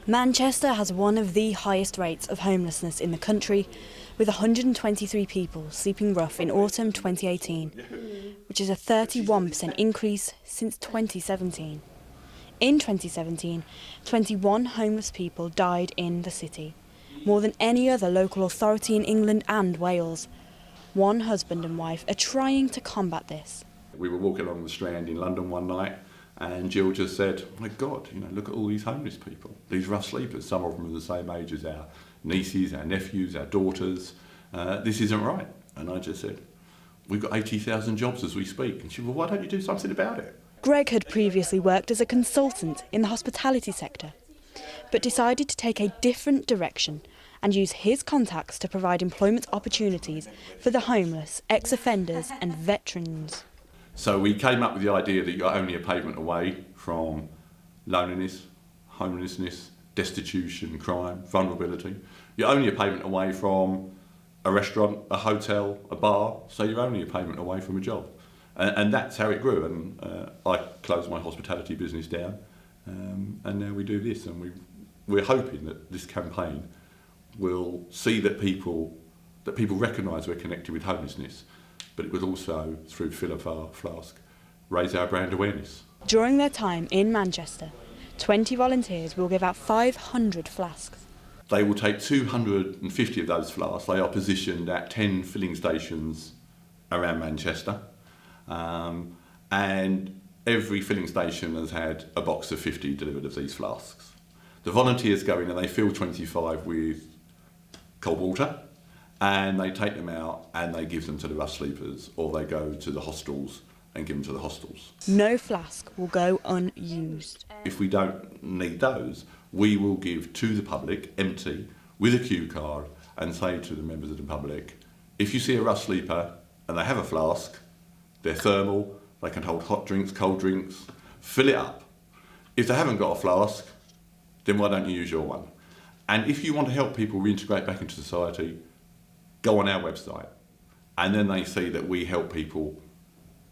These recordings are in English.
Manchester has one of the highest rates of homelessness in the country, with 123 people sleeping rough in autumn 2018, which is a 31% increase since 2017. In 2017, 21 homeless people died in the city, more than any other local authority in England and Wales. One husband and wife are trying to combat this. We were walking along the Strand in London one night, and Jill just said, "My God, look at all these homeless people, these rough sleepers. Some of them are the same age as our nieces, our nephews, our daughters. This isn't right." And I just said, "We've got 80,000 jobs as we speak." And she said, "Well, why don't you do something about it?" Greg had previously worked as a consultant in the hospitality sector, but decided to take a different direction and use his contacts to provide employment opportunities for the homeless, ex-offenders and veterans. So we came up with the idea that you're only a pavement away from loneliness, homelessness, destitution, crime, vulnerability. You're only a pavement away from a restaurant, a hotel, a bar, so you're only a pavement away from a job. And that's how it grew. And I closed my hospitality business down, and now we do this. And we're hoping that this campaign will see that people recognise we're connected with homelessness, but it would also, through Flask, raise our brand awareness. During their time in Manchester, 20 volunteers will give out 500 flasks. They will take 250 of those flasks. They are positioned at 10 filling stations around Manchester, and every filling station has had a box of 50 delivered of these flasks. The volunteers go in and they fill 25 with cold water, and they take them out and they give them to the rough sleepers, or they go to the hostels and give them to the hostels. No flask will go unused. If we don't need those, we will give to the public, empty, with a cue card, and say to the members of the public, if you see a rough sleeper and they have a flask, they're thermal, they can hold hot drinks, cold drinks, fill it up. If they haven't got a flask, then why don't you use your one? And if you want to help people reintegrate back into society, go on our website, and then they see that we help people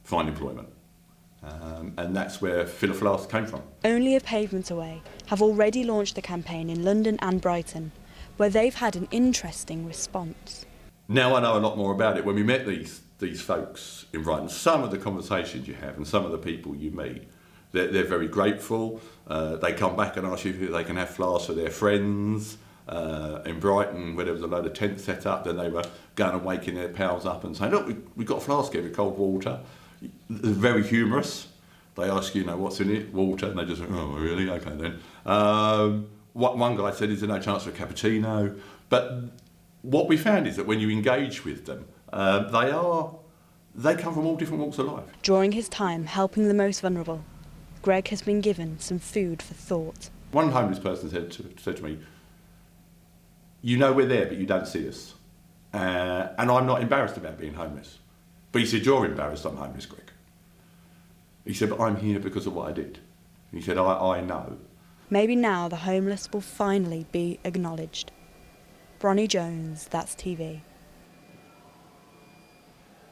find employment. And that's where Fill a Flask came from. Only a Pavement Away have already launched the campaign in London and Brighton, where they've had an interesting response. Now I know a lot more about it. When we met these folks in Brighton, some of the conversations you have and some of the people you meet, they're very grateful. They come back and ask you if they can have flasks for their friends. In Brighton, where there was a load of tents set up, then they were going and waking their pals up and saying, "Look, we've got a flask here with cold water." They're very humorous. They ask you, what's in it? Water. And they just say, "Oh, really? Okay then." One guy said, "Is there no chance for a cappuccino?" But what we found is that when you engage with them, they come from all different walks of life. During his time helping the most vulnerable, Greg has been given some food for thought. One homeless person said to me, "We're there, but you don't see us. And I'm not embarrassed about being homeless." But he said, "You're embarrassed I'm homeless, Greg." He said, "But I'm here because of what I did." He said, I know. Maybe now the homeless will finally be acknowledged. Bronnie Jones, That's TV.